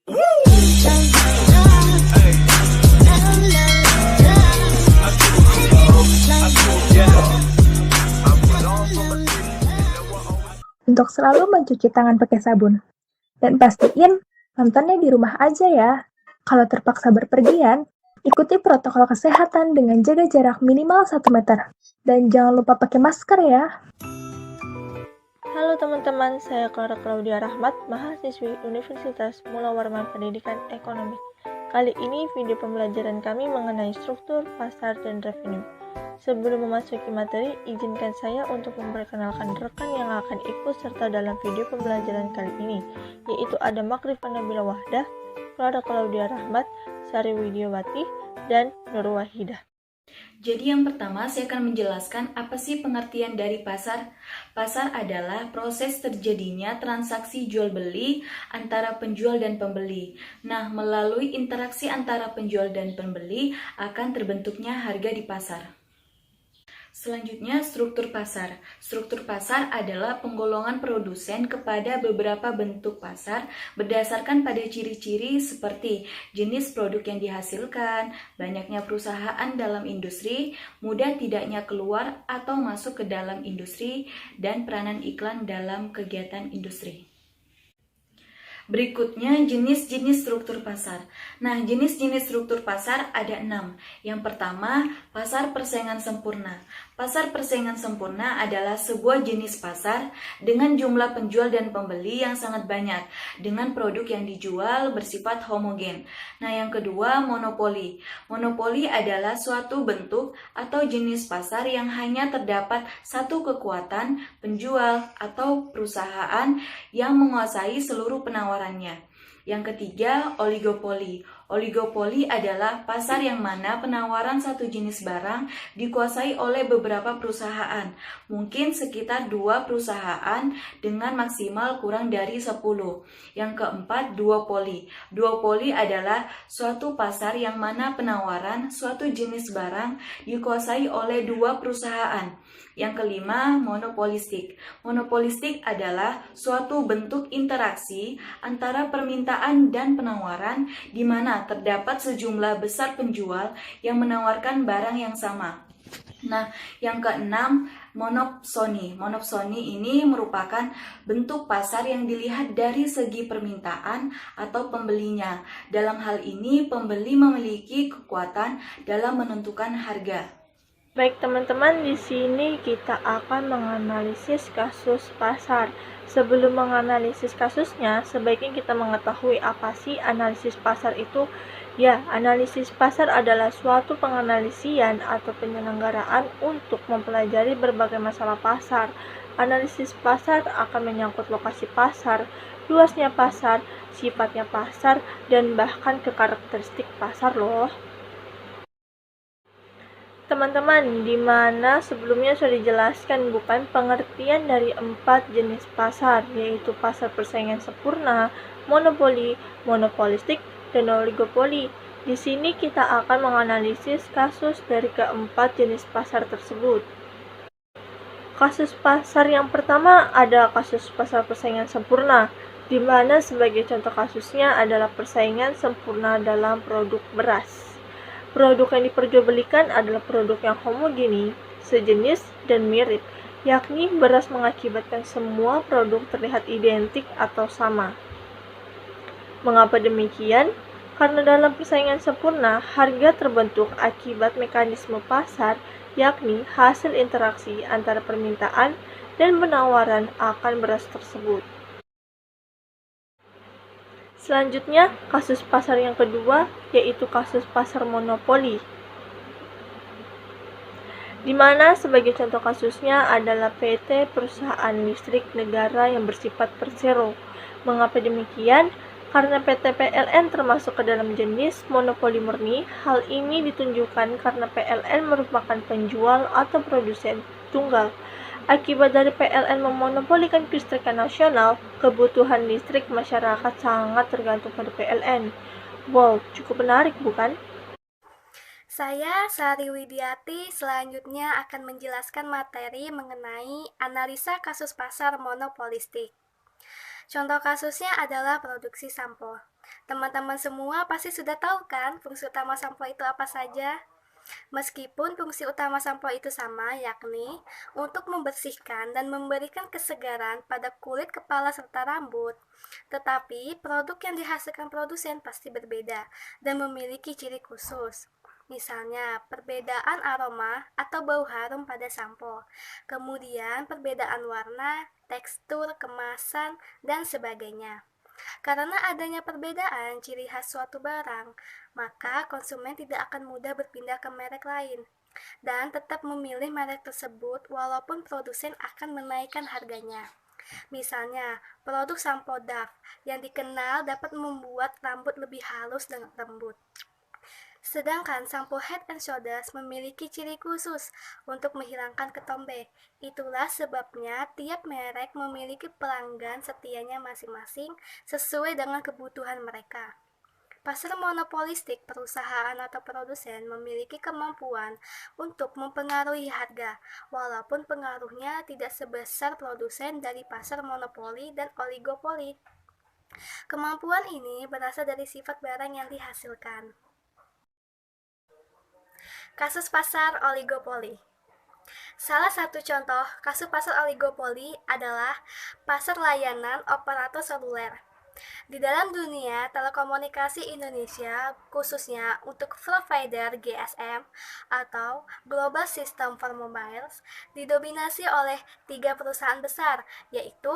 Untuk selalu mencuci tangan pakai sabun. Dan pastiin nontonnya di rumah aja ya. Kalau terpaksa berpergian, ikuti protokol kesehatan dengan jaga jarak minimal 1 meter. Dan jangan lupa pakai masker ya. Halo teman-teman, saya Clara Claudia Rahmat, mahasiswi Universitas Mula Warman Pendidikan Ekonomi. Kali ini video pembelajaran kami mengenai struktur, pasar, dan revenue. Sebelum memasuki materi, izinkan saya untuk memperkenalkan rekan yang akan ikut serta dalam video pembelajaran kali ini, yaitu ada Makrifah Nabila Wahdah, Clara Claudia Rahmat, Sari Widiawati, dan Nur Wahidah. Jadi yang pertama saya akan menjelaskan apa sih pengertian dari pasar. Pasar adalah proses terjadinya transaksi jual beli antara penjual dan pembeli. Nah, melalui interaksi antara penjual dan pembeli akan terbentuknya harga di pasar. Selanjutnya, struktur pasar. Struktur pasar adalah penggolongan produsen kepada beberapa bentuk pasar berdasarkan pada ciri-ciri seperti jenis produk yang dihasilkan, banyaknya perusahaan dalam industri, mudah tidaknya keluar atau masuk ke dalam industri, dan peranan iklan dalam kegiatan industri. Berikutnya, jenis-jenis struktur pasar. Nah, jenis-jenis struktur pasar ada 6. Yang pertama, pasar persaingan sempurna. Pasar persaingan sempurna adalah sebuah jenis pasar dengan jumlah penjual dan pembeli yang sangat banyak, dengan produk yang dijual bersifat homogen. Nah, yang kedua, monopoli. Monopoli adalah suatu bentuk atau jenis pasar yang hanya terdapat satu kekuatan penjual atau perusahaan yang menguasai seluruh penawarannya. Yang ketiga, oligopoli. Oligopoli adalah pasar yang mana penawaran satu jenis barang dikuasai oleh beberapa perusahaan, mungkin sekitar 2 perusahaan dengan maksimal kurang dari 10. Yang keempat, duopoli. Duopoli adalah suatu pasar yang mana penawaran suatu jenis barang dikuasai oleh 2 perusahaan. Yang kelima, monopolistik. Monopolistik adalah suatu bentuk interaksi antara permintaan dan penawaran di mana terdapat sejumlah besar penjual yang menawarkan barang yang sama. Nah, yang keenam, monopsoni. Monopsoni ini merupakan bentuk pasar yang dilihat dari segi permintaan atau pembelinya. Dalam hal ini, pembeli memiliki kekuatan dalam menentukan harga. Baik teman-teman, di sini kita akan menganalisis kasus pasar. Sebelum menganalisis kasusnya, sebaiknya kita mengetahui apa sih analisis pasar itu. Ya, analisis pasar adalah suatu penganalisian atau penyelenggaraan untuk mempelajari berbagai masalah pasar. Analisis pasar akan menyangkut lokasi pasar, luasnya pasar, sifatnya pasar, dan bahkan ke karakteristik pasar loh. Teman-teman, di mana sebelumnya sudah dijelaskan bukan pengertian dari 4 jenis pasar, yaitu pasar persaingan sempurna, monopoli, monopolistik, dan oligopoli. Di sini kita akan menganalisis kasus dari keempat jenis pasar tersebut. Kasus pasar yang pertama ada kasus pasar persaingan sempurna, di mana sebagai contoh kasusnya adalah persaingan sempurna dalam produk beras. Produk yang diperjualbelikan adalah produk yang homogeni, sejenis, dan mirip, yakni beras mengakibatkan semua produk terlihat identik atau sama. Mengapa demikian? Karena dalam persaingan sempurna, harga terbentuk akibat mekanisme pasar, yakni hasil interaksi antara permintaan dan penawaran akan beras tersebut. Selanjutnya, kasus pasar yang kedua, yaitu kasus pasar monopoli, di mana sebagai contoh kasusnya adalah PT Perusahaan Listrik Negara yang bersifat persero. Mengapa demikian? Karena PT PLN termasuk ke dalam jenis monopoli murni. Hal ini ditunjukkan karena PLN merupakan penjual atau produsen tunggal. Akibat dari PLN memonopolikan kelistrikan nasional, kebutuhan listrik masyarakat sangat tergantung pada PLN. Wow, cukup menarik bukan? Saya, Sari Widiati, selanjutnya akan menjelaskan materi mengenai analisa kasus pasar monopolistik. Contoh kasusnya adalah produksi sampo. Teman-teman semua pasti sudah tahu kan fungsi utama sampo itu apa saja? Meskipun fungsi utama sampo itu sama, yakni untuk membersihkan dan memberikan kesegaran pada kulit kepala serta rambut, tetapi produk yang dihasilkan produsen pasti berbeda dan memiliki ciri khusus. Misalnya, perbedaan aroma atau bau harum pada sampo, kemudian perbedaan warna, tekstur, kemasan, dan sebagainya. Karena adanya perbedaan ciri khas suatu barang, maka konsumen tidak akan mudah berpindah ke merek lain dan tetap memilih merek tersebut walaupun produsen akan menaikkan harganya. Misalnya, produk sampo Dove yang dikenal dapat membuat rambut lebih halus dan lembut. Sedangkan sampo Head and Shoulders memiliki ciri khusus untuk menghilangkan ketombe. Itulah sebabnya tiap merek memiliki pelanggan setianya masing-masing sesuai dengan kebutuhan mereka. Pasar monopolistik, perusahaan atau produsen memiliki kemampuan untuk mempengaruhi harga, walaupun pengaruhnya tidak sebesar produsen dari pasar monopoli dan oligopoli. Kemampuan ini berasal dari sifat barang yang dihasilkan. Kasus pasar oligopoli. Salah satu contoh kasus pasar oligopoli adalah pasar layanan operator seluler. Di dalam dunia telekomunikasi Indonesia, khususnya untuk provider GSM atau Global System for Mobiles, didominasi oleh 3 perusahaan besar, yaitu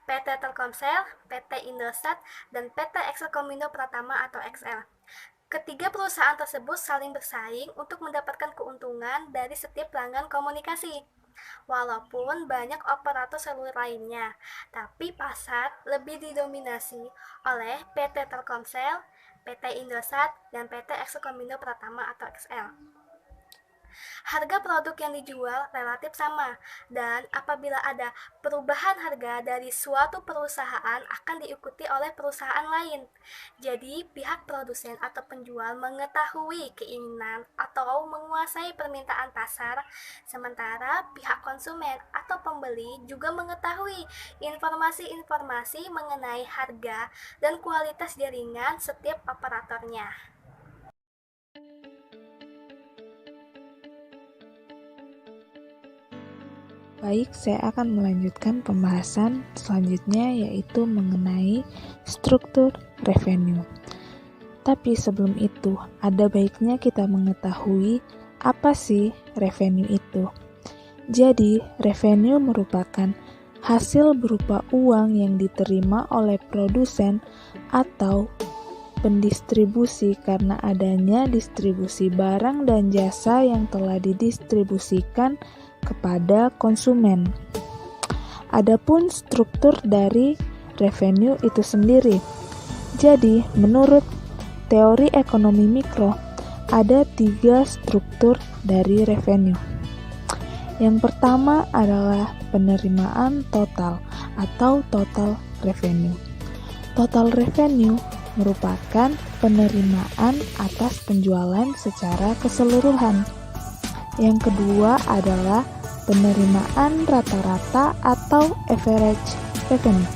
PT Telkomsel, PT Indosat, dan PT Excelcomindo Pratama atau XL. Ketiga perusahaan tersebut saling bersaing untuk mendapatkan keuntungan dari setiap pelanggan komunikasi. Walaupun banyak operator seluler lainnya, tapi pasar lebih didominasi oleh PT Telkomsel, PT Indosat, dan PT Excelcomindo Pratama atau XL. Harga produk yang dijual relatif sama, dan apabila ada perubahan harga dari suatu perusahaan akan diikuti oleh perusahaan lain. Jadi, pihak produsen atau penjual mengetahui keinginan atau menguasai permintaan pasar, sementara pihak konsumen atau pembeli juga mengetahui informasi-informasi mengenai harga dan kualitas jaringan setiap operatornya. Baik, saya akan melanjutkan pembahasan selanjutnya yaitu mengenai struktur revenue. Tapi sebelum itu, ada baiknya kita mengetahui apa sih revenue itu. Jadi, revenue merupakan hasil berupa uang yang diterima oleh produsen atau pendistribusi karena adanya distribusi barang dan jasa yang telah didistribusikan kepada konsumen. Adapun struktur dari revenue itu sendiri. Jadi, menurut teori ekonomi mikro, ada 3 struktur dari revenue. Yang pertama adalah penerimaan total atau total revenue. Total revenue merupakan penerimaan atas penjualan secara keseluruhan. Yang kedua adalah penerimaan rata-rata atau average revenue.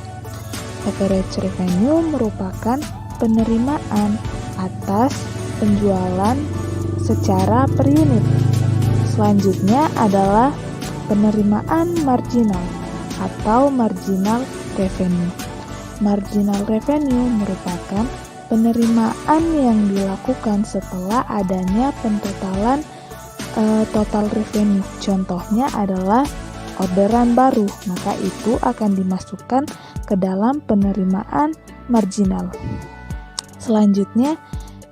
Average revenue merupakan penerimaan atas penjualan secara per unit. Selanjutnya adalah penerimaan marginal atau marginal revenue. Marginal revenue merupakan penerimaan yang dilakukan setelah adanya pentotalan total revenue. Contohnya adalah orderan baru, maka itu akan dimasukkan ke dalam penerimaan marginal. Selanjutnya,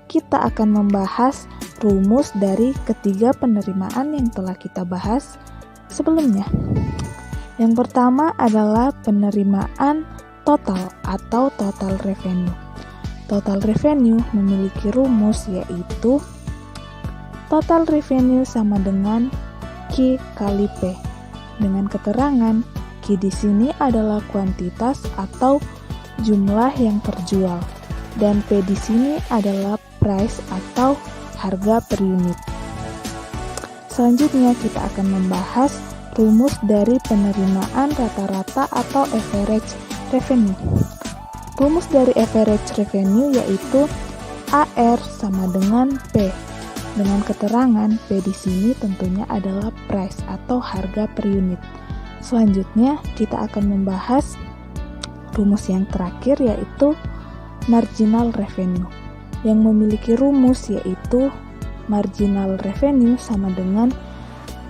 kita akan membahas rumus dari ketiga penerimaan yang telah kita bahas sebelumnya. Yang pertama adalah penerimaan total atau total revenue. Total revenue memiliki rumus yaitu total revenue sama dengan Q kali P. Dengan keterangan, Q di sini adalah kuantitas atau jumlah yang terjual, dan P di sini adalah price atau harga per unit. Selanjutnya kita akan membahas rumus dari penerimaan rata-rata atau average revenue. Rumus dari average revenue yaitu AR sama dengan P. Dengan keterangan P di sini tentunya adalah price atau harga per unit. Selanjutnya kita akan membahas rumus yang terakhir yaitu marginal revenue yang memiliki rumus yaitu marginal revenue sama dengan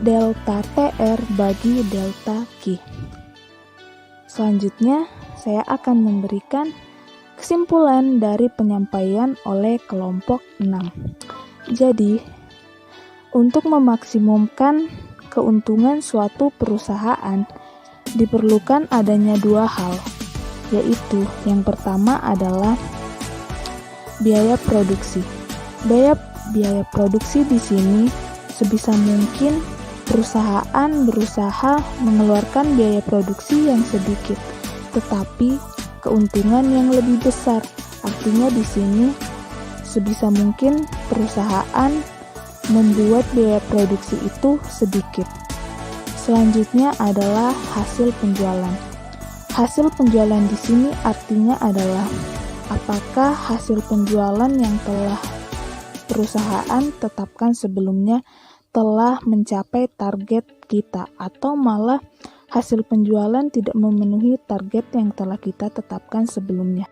delta TR bagi delta Q. Selanjutnya saya akan memberikan kesimpulan dari penyampaian oleh kelompok 6. Jadi, untuk memaksimumkan keuntungan suatu perusahaan, diperlukan adanya dua hal, yaitu yang pertama adalah biaya produksi. Biaya produksi di sini sebisa mungkin perusahaan berusaha mengeluarkan biaya produksi yang sedikit, tetapi keuntungan yang lebih besar. Artinya di sini sebisa mungkin perusahaan membuat biaya produksi itu sedikit. Selanjutnya adalah hasil penjualan. Hasil penjualan di sini artinya adalah apakah hasil penjualan yang telah perusahaan tetapkan sebelumnya telah mencapai target kita atau malah hasil penjualan tidak memenuhi target yang telah kita tetapkan sebelumnya.